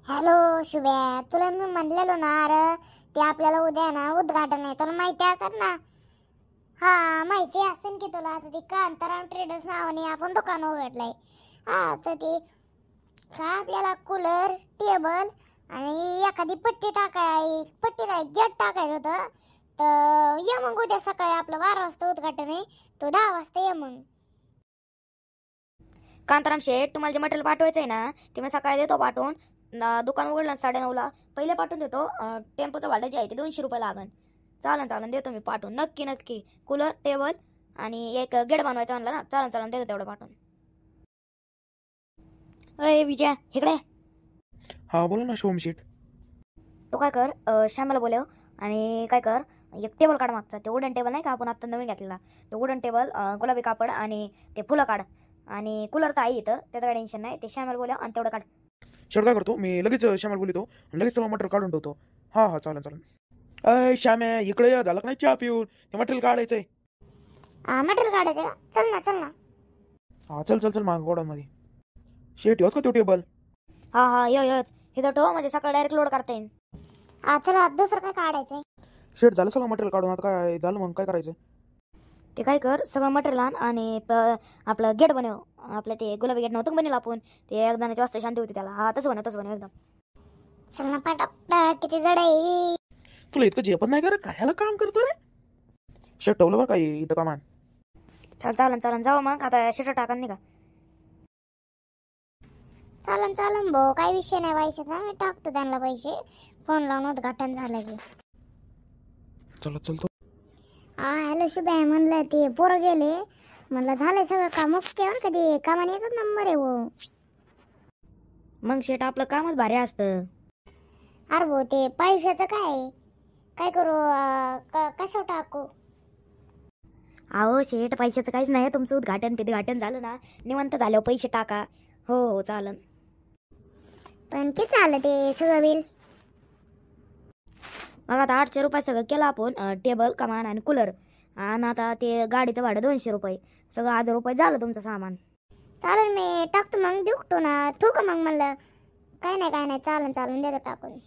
Hello शुभ्या, तुला मी म्हणलेलो ना अरे ते आपल्याला उद्या ना उद्घाटन आहे, तुला माहिती असेल ना. हा माहिती असेल की तुला. आता ती कांताराम ट्रेडर्स नावाने आपण दुकान उघडलंय. हा तर ते काय आपल्याला कूलर टेबल आणि एखादी पट्टी पट्टी नाही गेट टाकायचं होतं. तर ये मग उद्या सकाळी, आपलं 12 वाजता उद्घाटन आहे, तो 10 वाजता ये मग. कांताराम शेठ, तुम्हाला जे मटेरियल पाठवायचं आहे ना ते मी सकाळी देतो पाठवून. दुकान उघडलं 9:30ला पहिले पाठवून देतो. टेम्पोचं भाडं जे आहे ते 200 रुपये लागन. चालन चालन, देतो मी पाठवून. नक्की नक्की कूलर टेबल आणि एक गेट बनवायचा म्हणलं ना. चालन चालन, देतो तेवढं पाठवून. अय विजया, इकडे. हा बोला ना शुभम शेठ. तो काय कर, श्यामाला बोलव आणि काय कर, एक टेबल काढ मागचा. ते वुडन टेबल नाही का आपण आत्ता नवीन घेतलेला, तो वुडन टेबल गुलाबी कापड आणि ते फुलं काढ. आणि कूलर तर आहे इथं, त्याचं काही टेन्शन नाही. ते श्यामाला बोलव आणि तेवढं काढ. शेठ काय करतो मी, लगेच श्यामाला बोलितो आणि लगेच सगळं मटेरियल काढून ठेवतो. हा हा चालेल चालेल. अय श्याम्या, इकडे ये, झालं का नाही चहा पिऊन? ते मटेरियल काढायचंय. मटेरियल काढायचं का? चल ना चल ना. हा चल चल चल माग गोडामध्ये. शेठ योच का तो टेबल? हा हा, योच इथं ठेव, म्हणजे सकाळी डायरेक्ट लोड करता येईल. चला दुसरं काय काढायचंय? शेठ झालं सगळं मटेरियल काढून, आता काय झालं मग काय करायचं? ते काय कर, सगळं मटेरियल आण आणि आपलं गेट बनव. आपलं ते गुलाबी गेट नव्हतं बनवलं आपण, ते एकदा जास्त शांती होती त्याला. हा तसं बनव एकदम. चल ना पटापट, किती जड आहे. तुला इतकं झेपत नाही का रे? कायला काम करतो रे? शेठ ठेवलं बरं काय इथं कामान. चालन चालन, जाऊ मग आता. शटर टाका नाही का? चालन चालन भाऊ, काही विषय नाही पैशाचा, मी टाकतो त्यांना पैसे. फोन लावून उद्घाटन झालं की. चला चलतो. हा हॅलो शुभ्या, म्हणलं ते पोरं गेले, म्हणलं झालंय सगळं काम ओके. कधी कामाने एकच नंबर आहे वो. मग शेट, आपलं कामच भारी असतं. अरे भाऊ, ते पैशाचं काय करू, कशावर टाकू? अहो शेट, पैशाचं काहीच नाही. तुमचं उद्घाटन झालं ना, निवंत झाल्यावर पैसे टाका. हो हो चालन. पण किती आलं ते सगळं बिल? मग आता 800 रुपये सगळं केलं आपण. टेबल कमान आणि कूलर. आणि आता ते गाडीचं भाडं 200 रुपये. सगळं 1000 रुपये झालं तुमचं सामान. चालेल, मी टाकतो मग. देऊ ना, ठेवू का मग? म्हणलं काय नाही चालन देतो टाकून.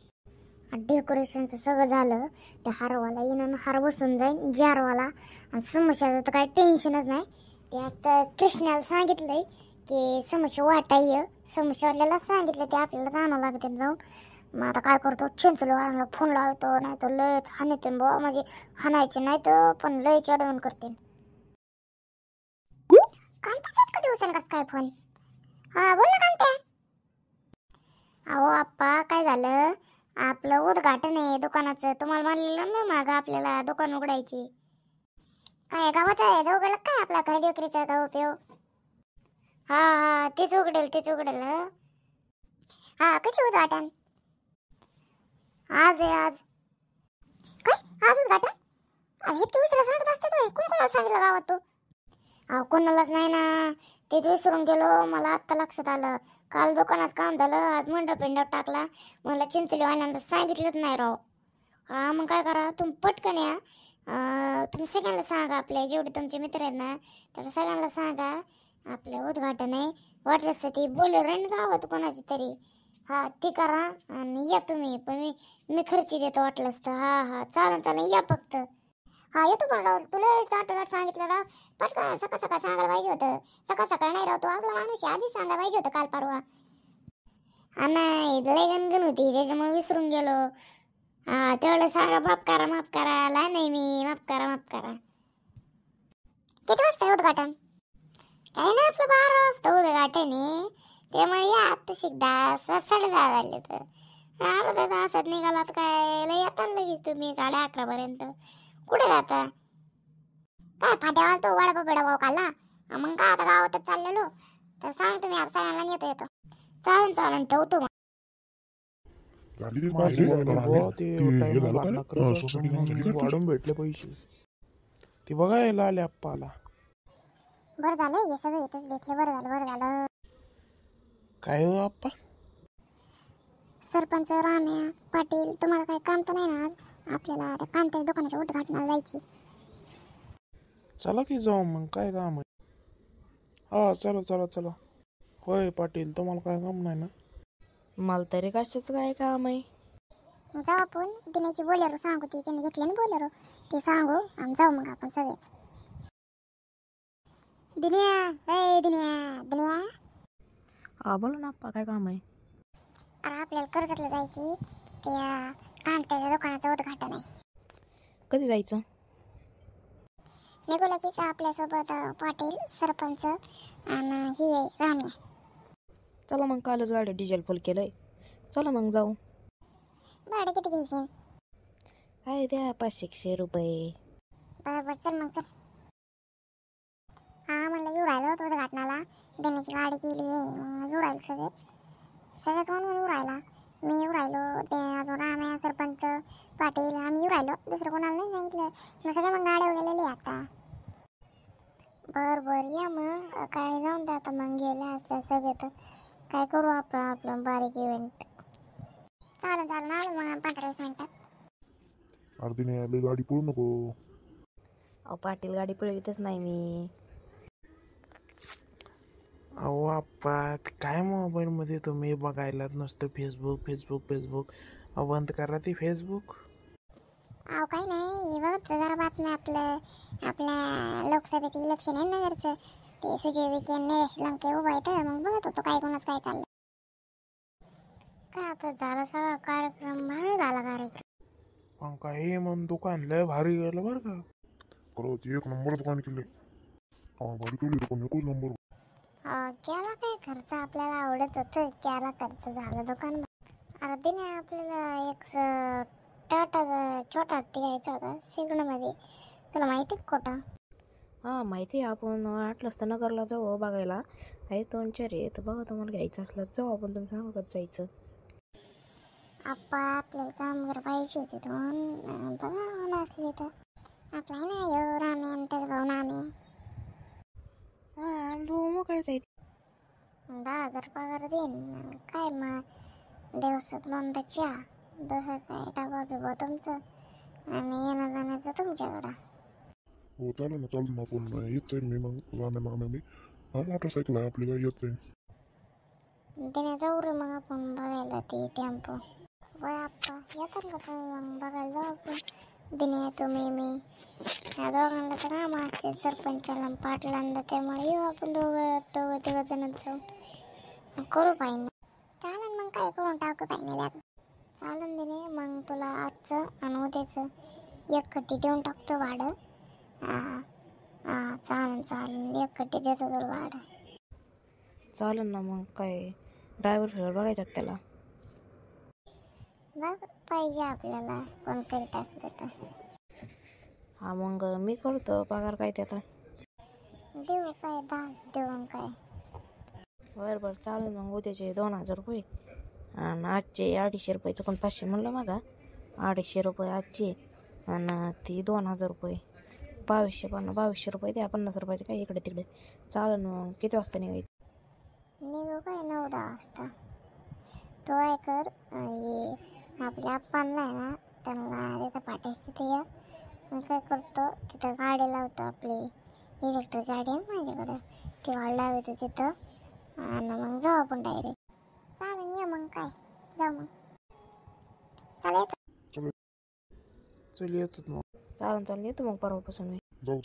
डेकोरेशनचं सगळं झालं. त्या हारवाला येणं, हार बसून जाईन जारवाला. आणि समस्याचं तर काही टेन्शनच नाही. ते आता कृष्णाला सांगितलंय की समस्या वाटाय, समस्यावाल्याला सांगितलं ते आपल्याला जाणं लागते जाऊन. मग आता काय करतो, चिंचलो वाढायला फोन लावतो, नाही तर लयच हाणते बुवा. म्हणजे हाणायचे नाही तर पण लयच अडवण करते. कांताच्या इतकं दिवसांनी कसं काय फोन? हा बोल ना कांत्या. अहो आप्पा, काय झालं, आपलं उद्घाटन आहे दुकानाचं. तुम्हाला म्हणलेलं ना मागं आपल्याला दुकान उघडायची. काय गावाचं आहे उघडलं काय आपला खरेदी विक्रीचा गाव पेव? हा तेच उघडेल. हा कधी उद्घाटन? आज आहे आज. काय आज उद्घाटन? अरे हे तू विसरायला सांगत असते काय? कोण कोणाला सांगितलं गावात तू? अहो कोणालाच नाही ना, तेच विसरून गेलो. मला आत्ता लक्षात आलं. काल दुकानात काम झालं, आज मंडप टाकला. मला चिंचोली वाल्यांना सांगितलंच नाही राव. हा मग काय करा, तुम्ही पटकन या. तुम्ही सगळ्यांना सांगा, आपले जेवढे तुमचे मित्र आहेत ना तेवढ्या सगळ्यांना सांगा आपलं उद्घाटन आहे. वाटलंच ती बोलू रण गावात कोणाची तरी. हा ती करा आणि या तुम्ही. पण मी खर्ची देतो वाटलंच तर. हा चालेल या फक्त. हा येतो पण राव, तुला आठवड्यात सांगितलं राव. पटकन सकाळ सांगायला पाहिजे होतं. सकाळ नाही राव, तो आपला माणूस आधीच सांगायला पाहिजे होतं काल परवा. हा नाही, लय गणगण होती त्याच्यामुळे विसरून गेलो. हा तेवढं सांगा. माफ करा लहान नाही मी. माफ करा. किती वाजता उद्घाटन? काही नाही, आपलं 12 वाजता उद्घाटन आहे. त्यामुळे या आता 10:30 वाजले तर अर्धा तासात निघालात काय? लय येता लगेच तुम्ही 11:30 पर्यंत. कुठे जाता? काय फाट्यावर तो वडापाव भाऊ खाल्ला, मग काय आता गावातच चाललेलो. तर सांग तुम्ही आता सगळ्यांना येतो. चालन ठेवतो मग. वाढून भेटले पैसे ते बघायला आले आप्पाला. बरं झालं हे सगळं इथंच भेटले. बरं झालं. काय हो आप्पा? सरपंच राम्या पाटील, तुम्हाला काही काम तर नाही ना आज? आपल्याला त्या कांत्याच्या दुकानाच्या उद्घाटनाला जायची. चला की जाऊ मग, काय काम आहे? हा चला. होय पाटील, तुम्हाला काय काम नाही ना? मला तरी कशाचं काय काम आहे. जाऊ आपण दिन्याची बोलेरो सांगू ती त्याने घेतली ना बोलेरो ते सांगू आणि जाऊ मग आपण सगळेच. दिन्या हा बोला ना आप्पा, काय काम आहे. अरे आपल्याला कर्जतला जायची त्या कांत्याच्या दुकानाचं उद्घाटन आहे. कधी जायचं. निघू लगेच आपल्यासोबत पाटील सरपंच आणि ही आहे राम्या. चला मग, कालच गाडी डिझेल फुल केलंय. चला मग जाऊ. भाडे किती घ्यायचे. काय द्या 500 रुपये. बरं चल मग चल. हा म्हणलं येऊ राहिलो होतो उद्घाटनाला देण्याची गाडी केली आहे येऊ राहिलो सगळेच म्हणून येऊ राहिला. मी येऊ राहिलो ते अजून राम्या सरपंच पाटील आम्ही येऊ राहिलो दुसरं कोणाला नाही सांगितलं. मग सगळे मग गाड्या गेलेली आता. बरं या मग काय जाऊन द्या आता मग गेले असल्या सगळे तर काय करू आपलं बारीक इव्हेंट. चालेल आलं मग 15-20 मिनिटात. अर्धीने आले गाडी पळू नको. अहो पाटील, गाडी पळवितच नाही मी. अहो आप्पा ते काय मोबाईलमध्ये तुम्ही बघायलाच नसतं फेसबुक. अहो बंद करा ती फेसबुक. अहो काही नाही हे बघत जरा बातम्या आपल्या लोकसभेचं इलेक्शन आहे ना घरचं ते सुजय विखे निलेश लंके उभा येतं मग बघत होतो काय कोणाच काय चाललं. काय आता झालं सगळा कार्यक्रम भारी झाला कार्यक्रम. पण काही मन दुकान लय भारी गेलं बरं का. खरंच एक नंबर दुकान केले. गाडी केली पण एकच नंबर. केला काय खर्च आपल्याला आवडत होतं केला खर्च झालं दुकान. अरे दिने आपल्याला एक टाटा छोटा हत्ती घ्यायचा होता सिग्नलमध्ये. तुला माहिती आहे खोटा. हां माहिती आहे. आपण वाटलं असतं नगरला जाऊ बघायला. आहे 2-4 आहे तर बघा, तुम्हाला घ्यायचं असलं जाऊ आपण. तुम्ही सांगा कसं जायचं. आप्पा आपल्याला कामगार पाहिजे होते 2 बघा मला असले तर आपला आहे ना यो रामे आणि त्याचा भाऊ नामे. हां मोकळे जाईल. 10,000 पगार देईन काय मग दिवसात 2दा चहा दुसरं काय डबा बिबा तुमचं आणि येणं जाण्याचं तुमच्याकडं. हो चालेल ना आपण येत जाईल मी मग राहण्या मी. हा मोटरसायकल आहे आपली, काय येत जाईल. त्याने जाऊ रे मग आपण बघायला ते टेम्पो. वय आप्पा येतात का तुम्ही मग बघायला जाऊ आपण. दिने तुम्ही मी या दोघांना तर कामं असते सरपंचाला पाटलांना त्यामुळे येऊ आपण दोघं तिघं जणच जाऊ करू पाहिजे. चालेल मग काय करून टाकू काही नाही लागत. चालेल दिने मग तुला आजचं आणि उद्याचं एक खट्टी देऊन टाकतो भाडं. हां चालेल एक खट्टी देतो तुला भाडं. चालेल ना मग. काय ड्रायव्हर बघायचा का त्याला. बघ पाहिजे आपल्याला कोण करीत असलं तर. हा मग मी करतो. पगार काय त्याचा देऊ काय 10 देऊन काय. बरं चालेल मग. उद्याचे 2,000 रुपये आणि आजचे 250 रुपये. पण 500 म्हणलं मागा. 250 रुपये आजचे आणि ती 2,000 रुपये 2200 रुपये द्या. 50 रुपयाचे काय इकडे तिकडे. चालेल मग. किती वाजता निघायचं. निघू काय 9-10 वाजता. तो काय कर आपल्या आप्पांना आहे ना त्यांना तिथं पाठीस तिथे या. मग काय करतो तिथं गाडी लावतो आपली इलेक्ट्रिक गाडी आहे माझ्याकडं ती वाढ लावतो तिथं आणि मग जाऊ आपण डायरेक्ट. चालेल ये मग काय जाऊ मग. चालेल चल येतात मग. चालेल येतो मग परवापासून मी. जाऊ.